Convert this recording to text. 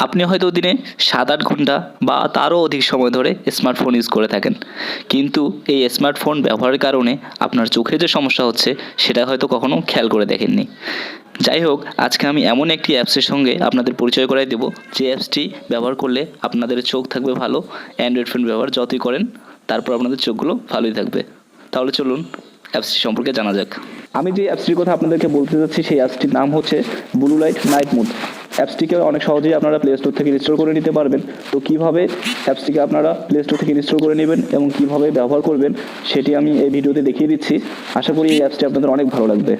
আপনি হয়তো দিনে 7-8 ঘন্টা বা তারও অধিক সময় ধরে স্মার্টফোন ইউজ করে থাকেন, কিন্তু এই স্মার্টফোন ব্যবহারের কারণে আপনার চোখের যে সমস্যা হচ্ছে সেটা হয়তো কখনো খেয়াল করে দেখেননি। যাই হোক, আজকে আমি এমন একটি অ্যাপসের সঙ্গে আপনাদের পরিচয় করাই দেব, যে অ্যাপসটি ব্যবহার করলে আপনাদের চোখ থাকবে ভালো। অ্যান্ড্রয়েড ফোন ব্যবহার যতই করেন তারপর আপনাদের চোখগুলো ভালোই থাকবে। তাহলে চলুন অ্যাপসটি সম্পর্কে জানা যাক। আমি যে অ্যাপসটির কথা আপনাদেরকে বলতে যাচ্ছি সেই অ্যাপসটির নাম হচ্ছে ব্লুলাইট-নাইট মোড। অ্যাপসটিকে অনেক সহজেই আপনারা প্লে স্টোর থেকে ইনস্টল করে নিতে পারবেন। তো কীভাবে অ্যাপসটিকে আপনারা প্লে স্টোর থেকে ইনস্টল করে নেবেন এবং কীভাবে ব্যবহার করবেন সেটি আমি এই ভিডিওতে দেখিয়ে দিচ্ছি। আশা করি এই অ্যাপসটি আপনাদের অনেক ভালো লাগবে।